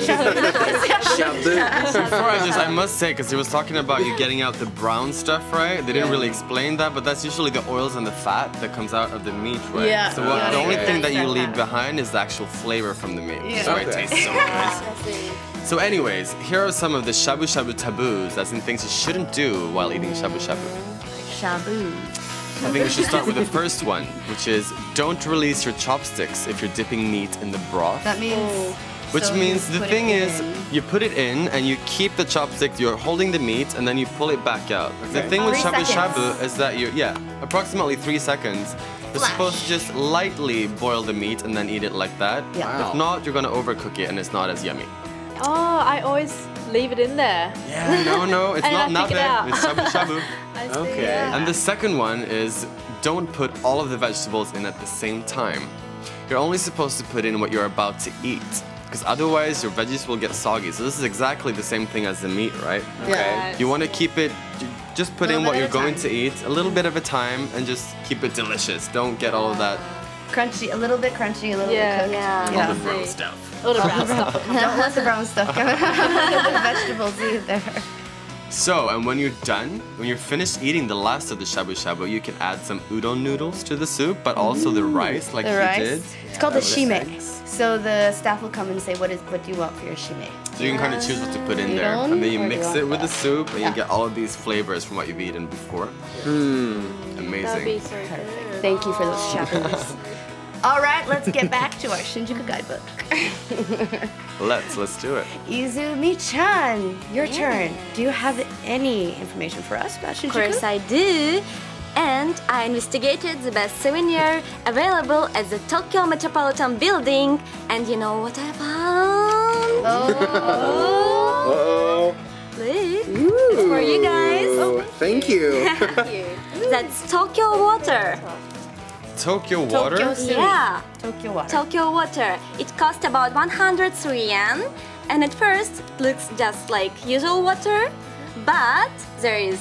shabu. Before I must say, because he was talking about you getting out the brown stuff, right? They didn't really explain that, but that's usually the oils and the fat that comes out of the meat, right? Yeah. So the only thing that you leave behind is the actual flavor from the meat. Yeah. So it tastes so good. So anyways, here are some of the shabu shabu taboos, as in things you shouldn't do while eating shabu shabu. Shabu. I think we should start with the first one, which is don't release your chopsticks if you're dipping meat in the broth. That means... Which means the thing is, you put it in and you keep the chopstick, you're holding the meat and then you pull it back out. The thing with shabu shabu is that approximately 3 seconds. You're supposed to just lightly boil the meat and then eat it like that. Yeah. Wow. If not, you're gonna overcook it and it's not as yummy. Oh, I always leave it in there. Yeah, no, it's not nabe, it's shabu shabu. Okay. Yeah. And the second one is don't put all of the vegetables in at the same time. You're only supposed to put in what you're about to eat, because otherwise your veggies will get soggy. So this is exactly the same thing as the meat, right? Yeah. You want to keep it, just put in what you're going to eat, a little bit of a time, and just keep it delicious. Don't get all of that. Crunchy, a little bit crunchy, a little bit cooked. All the brown stuff. All the brown stuff. Don't let the brown stuff come out. The vegetables either. So, and when you're done, when you're finished eating the last of the shabu shabu, you can add some udon noodles to the soup, but also the rice, like you did. It's called the shime. So the staff will come and say, what do you want for your shime? So you can kind of choose what to put in there, and then you mix it with the soup, and you get all of these flavors from what you've eaten before. Amazing. That'd be so Perfect. Thank you for those shabus. All right, let's get back to our Shinjuku guidebook. Let's do it. Izumi-chan, your turn. Do you have any information for us about Shinjuku? Of course I do. And I investigated the best souvenir available at the Tokyo Metropolitan Building. And you know what I found? Uh-oh. Look, it's for you guys. Oh, thank you. That's Tokyo water. Tokyo water? Yeah. Tokyo water. Tokyo water. It cost about 103 yen. And at first, it looks just like usual water. But there is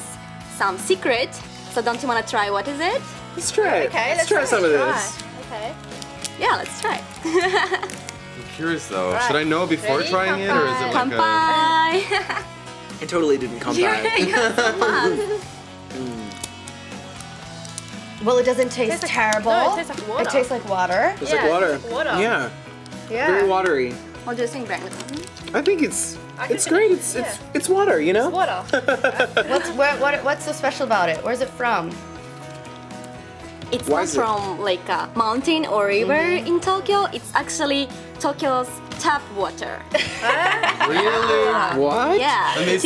some secret. So don't you want to try? What is it? Let's try it. Okay, let's try some of this. Okay. Yeah, let's try. I'm curious though. Should I know before trying it, or is it like Kanpai. I totally didn't come You're so fun. Well, it doesn't taste terrible. No, it tastes like water. It tastes like water. It's like water. Yeah. Very watery. What do you think, Brandon? I think it's great. It's water, you know. It's water. What's so special about it? Where's it from? It's not from like a mountain or river in Tokyo. It's actually Tokyo's tap water. Really? What? Yeah. And they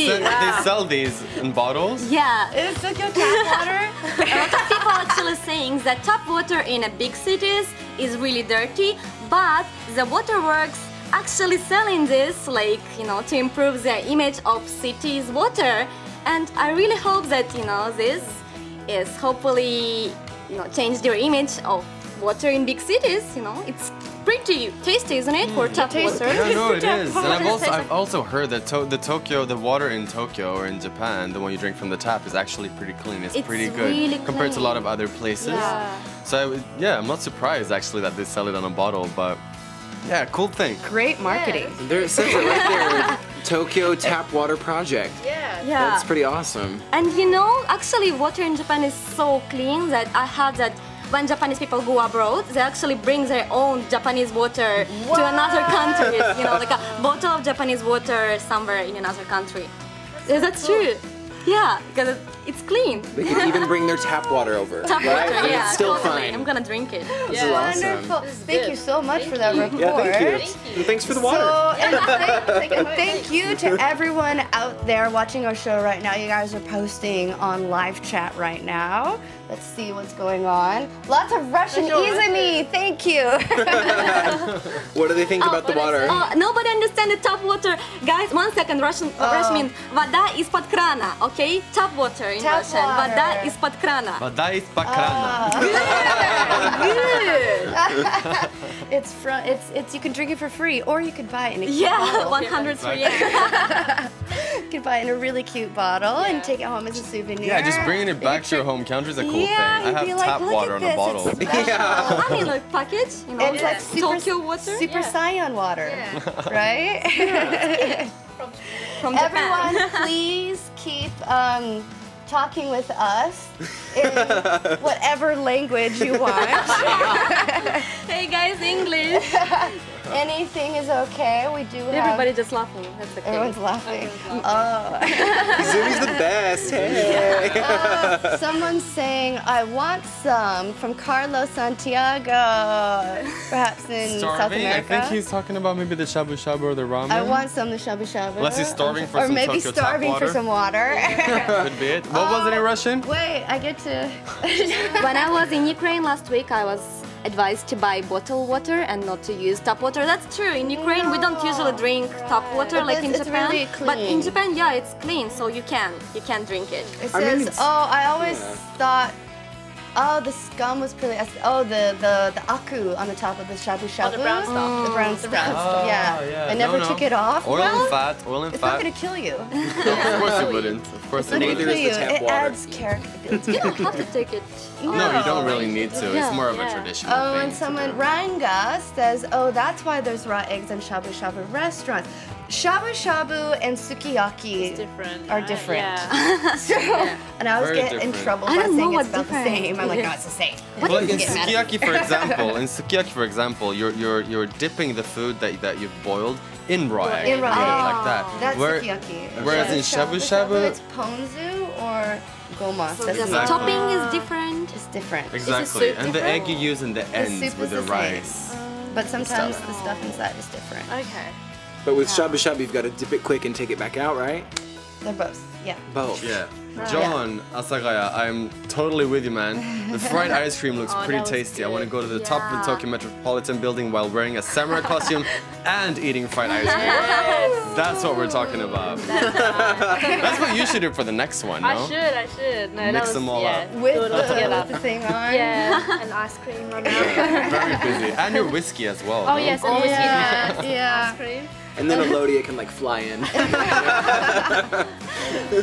sell these in bottles? Yeah. Is Tokyo tap water? A lot of people actually saying that tap water in a big cities is really dirty, but the waterworks actually selling this, like, you know, to improve the image of cities' water. And I really hope that, you know, this is hopefully, you know, change their image of water in big cities. You know, it's pretty tasty, isn't it, for tap water? Yeah, no, it is. And I've also heard that the water in Tokyo or in Japan, the one you drink from the tap, is actually pretty clean. It's pretty good really compared to a clean. lot of other places. Yeah. So I'm not surprised actually that they sell it on a bottle, but yeah, cool thing. Great marketing. There it says it right there. Tokyo Tap Water Project. Yeah. That's pretty awesome. And you know, actually water in Japan is so clean that I heard that when Japanese people go abroad, they actually bring their own Japanese water to another country. You know, like a bottle of Japanese water somewhere in another country. That's true. Yeah, because it's clean. They can even bring their tap water over. Tap right? water, And yeah, it's still totally. fine. I'm gonna drink it. This is awesome. Wonderful. Thank you so much for that report. Yeah, thank you. And thanks for the water. And thank you to everyone out there watching our show right now. You guys are posting on live chat right now. Let's see what's going on. Lots of Russian Izumi. Thank you. What do they think about the water? Nobody understands the tap water. Guys, 1 second. Russian means вода из-под крана, okay? Tap water in Russian. Вода из-под крана. Вода из-под крана. Good. It's you can drink it for free, or you could buy it in a cute bottle. 103 yen. You can buy it in a really cute bottle and take it home as a souvenir. Yeah, just bringing it back to your home counter is a cool thing. I you'd have be like, tap "Look water at in a this, bottle. it's special." I mean, like package, you know, It's like Tokyo water. Super Saiyan water, right? From Japan. Everyone, please keep talking with us in whatever language you want. Hey guys, English. Anything is okay. We do have... Everybody just laughing. That's okay. Everyone's laughing. Oh. Zumi's the best. Hey. Someone's saying, I want some from Carlos Santiago. Perhaps in South America. I think he's talking about maybe the shabu shabu or the ramen. I want some the shabu shabu. Unless he's starving for some maybe Tokyo starving tap for some water. Could be it. What was it in Russian? Wait, I get to... When I was in Ukraine last week, I was advised to buy bottled water and not to use tap water. That's true. In Ukraine, we don't usually drink tap water like in Japan. Really but in Japan, yeah, it's clean, so you can drink it. It says, I always thought, the scum was pretty. The aku on the top of the shabu shabu. the brown stuff. The brown stuff. Yeah. I never took it off. Oil and fat. It's not gonna kill you. Of course it wouldn't. Of course it wouldn't. It adds character. You don't have to take it. No, you don't really need to. It's more of a traditional thing. And someone, Ranga, says, that's why there's raw eggs in shabu shabu restaurants. Shabu shabu and sukiyaki are different. And I always get in trouble by saying it's about the same. I'm like, no, it's the same. Well, in sukiyaki, for example, you're dipping the food that you've boiled in raw egg. In raw egg. Like that. That's sukiyaki. Whereas in shabu shabu, it's ponzu or goma. So the topping is different. It's different. Exactly. And the egg you use in the ends with the rice. But sometimes the stuff inside is different. Okay. But with shabu shabu, you've got to dip it quick and take it back out, right? They're both, yeah. Both. Yeah. John Asagaya, I'm totally with you, man. The fried ice cream looks pretty tasty. I want to go to the top of the Tokyo Metropolitan Building while wearing a samurai costume and eating fried ice cream. Yes. That's what we're talking about. That's what you should do for the next one, no? I should. No, Mix them all up. With the thing on. Yeah, and ice cream on Very busy. And your whiskey as well. Oh, no? yes, and whiskey. Yeah. Ice cream. And then Elodia can like fly in.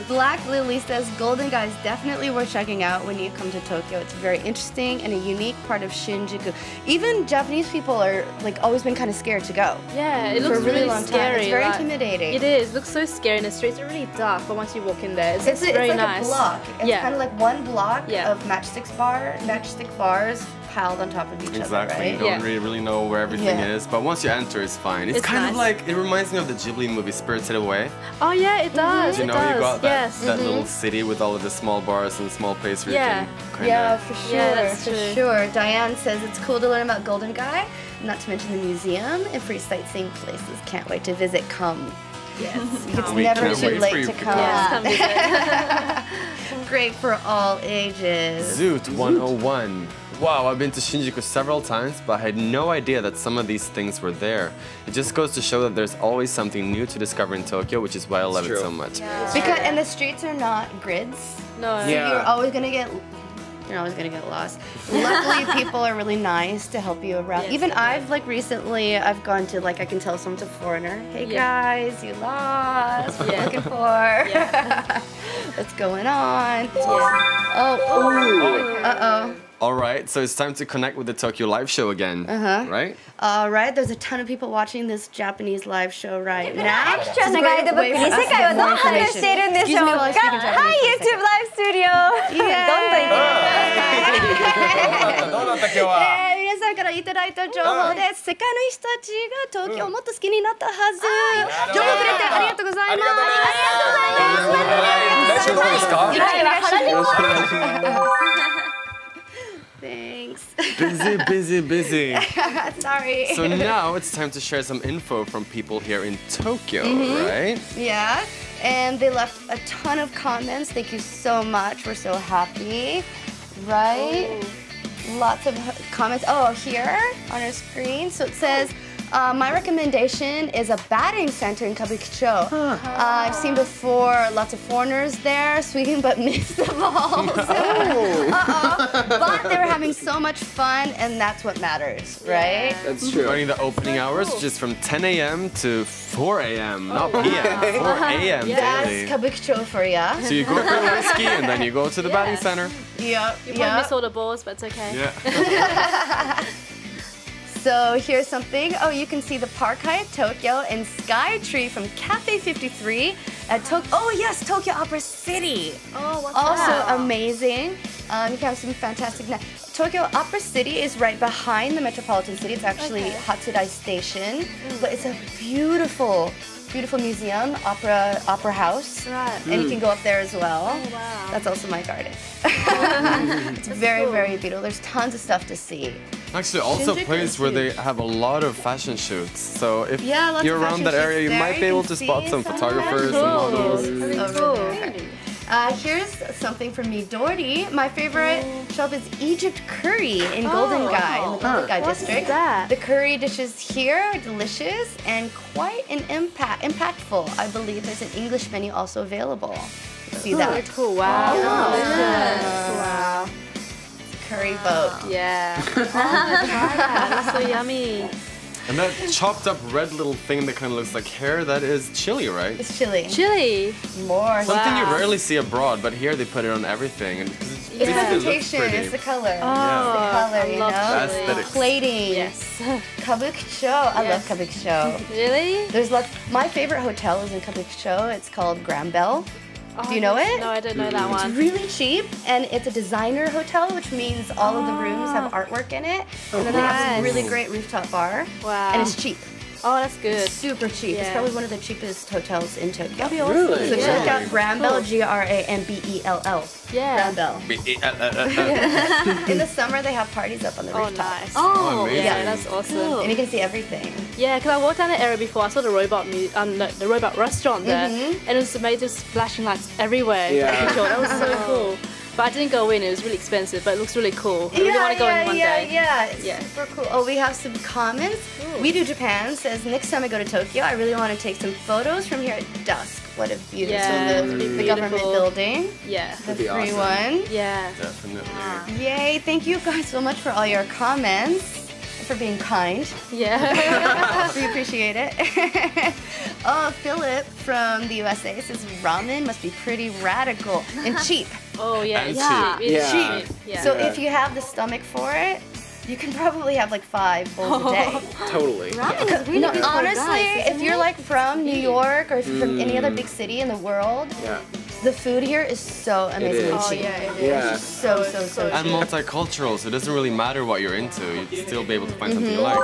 Black Lily says Golden Guy is definitely worth checking out when you come to Tokyo. It's very interesting and a unique part of Shinjuku. Even Japanese people are like always been kind of scared to go. Yeah, it looks for a really long scary. time. It's very intimidating. It is. It looks so scary and the streets are really dark, but once you walk in there, it's very like nice. A block. It's kind of like one block of matchstick bars piled on top of each other, right? You don't really know where everything is, but once you enter, it's fine. It's kind of like, it reminds me of the Ghibli movie Spirited Away. Oh yeah, it does. You know, you got that little city with all of the small bars and small pastries. Yeah, for sure. Yeah, that's for true. sure. Diane says it's cool to learn about Golden Guy, not to mention the museum and free sightseeing places. Can't wait to visit. Come. Yes. It's never too late to come. Yes, come visit. Great for all ages. Zoot 101. Wow, I've been to Shinjuku several times, but I had no idea that some of these things were there. It just goes to show that there's always something new to discover in Tokyo, which is why I love it so much. Because and the streets are not grids. No. So you're always gonna get lost. Luckily, people are really nice to help you around. Even I've recently gone to I can tell someone's a foreigner. Hey guys, you lost. What are you looking for? What's going on? Uh-oh. Alright, so it's time to connect with the Tokyo live show again, right? Alright, there's a ton of people watching this Japanese live show right now. エクストラなガイドブックに世界はどう反応しているんでしょうか。はい、YouTube ライブスタジオ。どんどん行ってください。どうだった今日は？皆さんからいただいた情報です。世界の人たちが東京をもっと好きになったはず。情報くれてありがとうございます。来週どこですか？Thanks. Busy. Sorry. So now it's time to share some info from people here in Tokyo, right? Yeah, and they left a ton of comments. Thank you so much. We're so happy, right? Lots of comments. Oh, here on our screen. So it says, my recommendation is a batting center in Kabukicho. I've seen before lots of foreigners there swinging but missed the balls. But they were having so much fun, and that's what matters, right? That's true. Running the opening hours just from 10 a.m. to 4 a.m. Not p.m. 4 a.m. That's daily. Kabukicho for ya. So you go for the whiskey and then you go to the batting center. Yep. You probably miss all the balls, but it's okay. Yeah. So here's something. Oh, you can see the Park Hyatt Tokyo and Sky Tree from Cafe 53 at Tokyo. Oh yes, Tokyo Opera City. Oh, what's also that? amazing. You can have some fantastic Tokyo Opera City is right behind the metropolitan city. It's actually Hatsudai Station, but it's a beautiful museum, opera house, and you can go up there as well. Oh, wow. That's also my garden. It's very, very beautiful. There's tons of stuff to see. Actually, also a place where they have a lot of fashion shoots. So if you're around that area, you might be able to spot some photographers and models. Here's something from Midori. My favorite shop is Egypt Curry in Golden Gai, in the Golden Gai district. The curry dishes here are delicious and quite impactful. I believe there's an English menu also available. See that? Cool. Wow. Wow. Curry boat. Yeah. That's so yummy. And that chopped up red little thing that kind of looks like hair, that is chili, right? It's chili. Chili. More. Something you rarely see abroad, but here they put it on everything. And it's the presentation, it's the color. Oh, it's the color, you know? Aesthetics. Plating. Yes. Kabukicho. I love Kabukicho. Really? There's my favorite hotel is in Kabukicho. It's called Grand Bell. Do you know it? No, I don't know that one. It's really cheap, and it's a designer hotel, which means all of the rooms have artwork in it. And then they have this really great rooftop bar. Wow. And it's cheap. Oh, that's good. Super cheap. It's probably one of the cheapest hotels in Tokyo. That'd be awesome. Really? So check out Grand Bell, Grambell. Yeah. Grand Bell. In the summer, they have parties up on the rooftop. Nice. Oh, amazing. Yeah, that's awesome. And you can see everything. Yeah, because I walked down the area before. I saw the the robot restaurant there, and it was amazing, just flashing lights everywhere. Yeah. That was so cool. But I didn't go in. It was really expensive, but it looks really cool. I really want to go in one day. Yeah, super cool. Oh, we have some comments. We Do Japan says, next time I go to Tokyo, I really want to take some photos from here at dusk. What a beautiful the government building. Yeah. The free one. Yeah. Definitely. Yay, thank you guys so much for all your comments. For being kind. Yeah. We appreciate it. Oh, Philip from the USA says ramen must be pretty radical and cheap. Oh yeah, And it's cheap. cheap. It's cheap. Yeah. So if you have the stomach for it, you can probably have like 5 bowls a day. Totally. Ramen is really good for honestly, guys, if you're like from New York or if you're from any other big city in the world, the food here is so amazingly cheap. It is. Yeah. So And cheap. multicultural, so it doesn't really matter what you're into. You'd still be able to find something you like.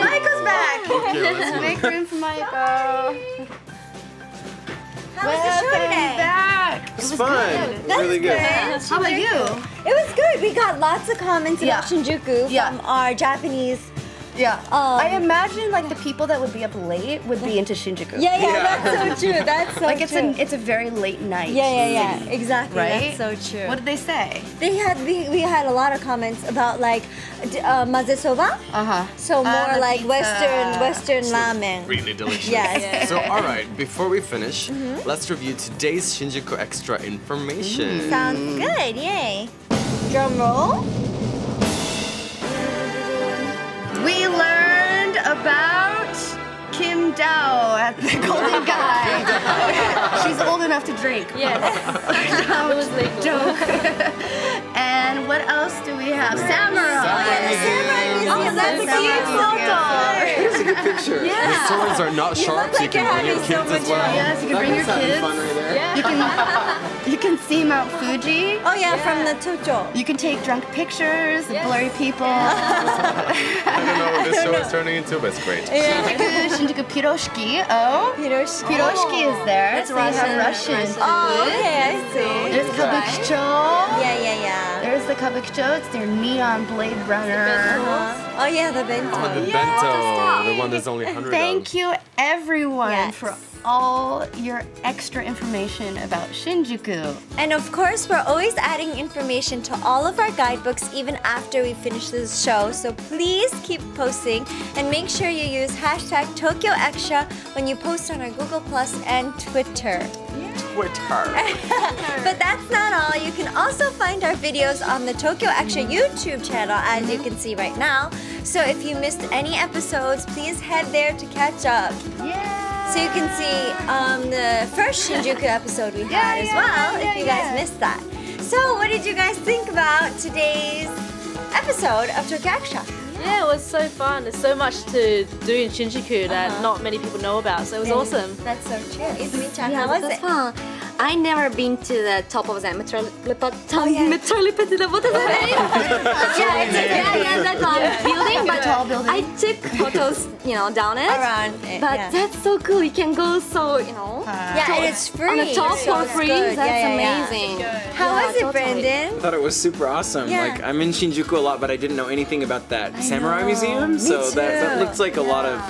Michael's back! Okay, let's go. Make room for Michael. How was the show today? Back. It's fun. That's Really good. How about you? It was good. We got lots of comments about Shinjuku from our Japanese. Yeah. I imagine like the people that would be up late would be into Shinjuku. Yeah, that's so true. That's so like true. it's a very late night. Yeah, exactly. Right? That's so true. What did they say? We had a lot of comments about like maze soba. So more the like pizza. Western ramen. Really delicious. Yes. So, alright, before we finish, let's review today's Shinjuku Extra information. Sounds good. Yay. Drum roll. We learned about Kim Dao at the Golden Gai. She's old enough to drink. Yes. It was legal. Joke. And what else do we have? Samurai. That's a cute photo. That's a good picture. The swords are not sharp, so you can bring your kids as well. Yes, you can bring your kids. Fun right there. You can see Mount Fuji. Oh yeah, from the Tocho. You can take drunk pictures, blurry people. I don't know what this show is turning into, but it's great. Shinjuku Piroshki. Oh, Piroshki is there. That's so you have Russian. Oh, okay, I see. There's Kabukicho. Yeah. There's the Kabukicho. It's their neon Blade Runner. Oh yeah, the bento. Oh, the bento, the one that's only 100 Thank you everyone for all your extra information about Shinjuku. And of course, we're always adding information to all of our guidebooks even after we finish this show. So please keep posting and make sure you use hashtag Tokyo Extra when you post on our Google Plus and Twitter. But that's not all. You can also find our videos on the Tokyo Extra YouTube channel, as you can see right now. So if you missed any episodes, please head there to catch up. So you can see the first Shinjuku episode we had as well, if you guys missed that. So what did you guys think about today's episode of Tokyo Extra? Yeah, it was so fun. There's so much to do in Shinjuku that not many people know about, so it was awesome. That's so true. Izumi-chan, how was it? Fun. I never been to the top of the metropolitan building, but tall building. I took photos, down it. Around it, But yeah. that's so cool. You can go so, Yeah, and it's free. on the top so for it's free. good. That's Yeah, yeah, yeah. amazing. How Yeah, was it, totally. Brandon? I thought it was super awesome. Yeah. Like I'm in Shinjuku a lot, but I didn't know anything about that samurai know. museum. Me So that too. looks like a lot of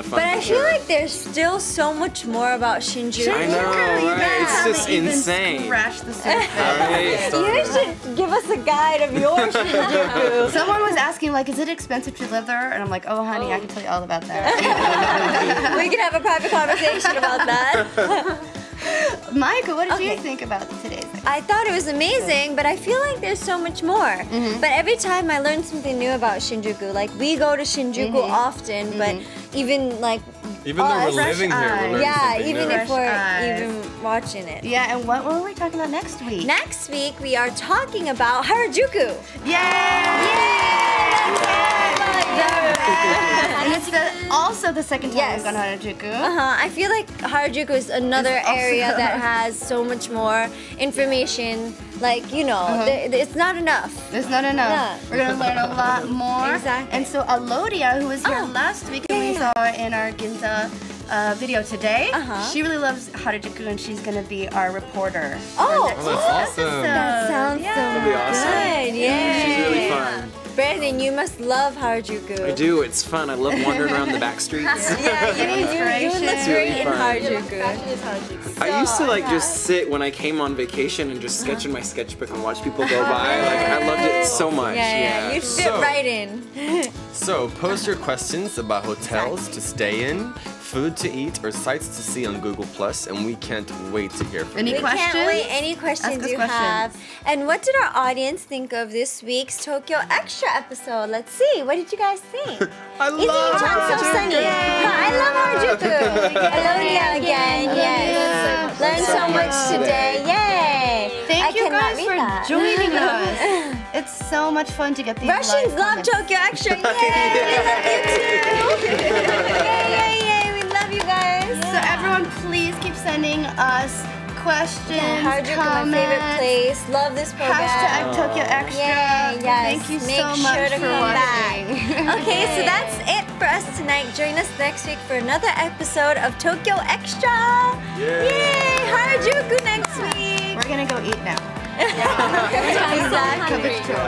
fun. But I for feel sure. like there's still so much more about Shinjuku. I know, right? It's just Even insane. scratch the surface. Right? You should give us a guide of your Shinjuku. Someone was asking, like, is it expensive to live there? And I'm like, oh, honey, I can tell you all about that. We can have a private conversation about that. Micah, what did you think about today's? I thought it was amazing, but I feel like there's so much more. But every time I learn something new about Shinjuku, like we go to Shinjuku often, but even like Even though we're living here, we're learning yeah, something even new. if we're eyes. even watching it. Yeah, and what were we talking about next week? Next week we are talking about Harajuku. And it's also the second time we've gone to Harajuku. I feel like Harajuku is another It's also- area that has so much more information. Like, it's not enough. It's not enough. Yeah. We're gonna learn a lot more. Exactly. And so Alodia, who was here last week and we saw in our Ginza video today, she really loves Harajuku and she's gonna be our reporter. Oh, for next that's awesome. episode. That sounds so That'd be awesome. good. Yeah. She's really fun. Brandon, you must love Harajuku. I do. It's fun. I love wandering around the back streets. Yeah, you look It's great really in fun. Harajuku. I used to like just sit when I came on vacation and just sketch in my sketchbook and watch people go by. Like I loved it so much. Yeah, you fit So- right in. So, post your questions about hotels to stay in, food to eat, or sites to see on Google+, and we can't wait to hear from you. We can't wait any questions Ask us you questions. have. And what did our audience think of this week's Tokyo Extra episode? Let's see. What did you guys think? I love Harajuku. I love Harajuku. Alodia again. Yes. Learned so much today. Yay. Thank you cannot guys beat for that. joining us. It's so much fun to get these Russians live love comments. Tokyo Extra. Yay. We love you too. Yay. We love you guys. So everyone, please keep sending us questions, Harajuku, my comments. favorite place. Love this program. Hashtag Tokyo Extra. Yay, yes. Thank you Make so sure much to for come watching. back. Okay, so that's it for us tonight. Join us next week for another episode of Tokyo Extra. Yay! Harajuku next week. We're gonna go eat now. Exactly. Because it's true.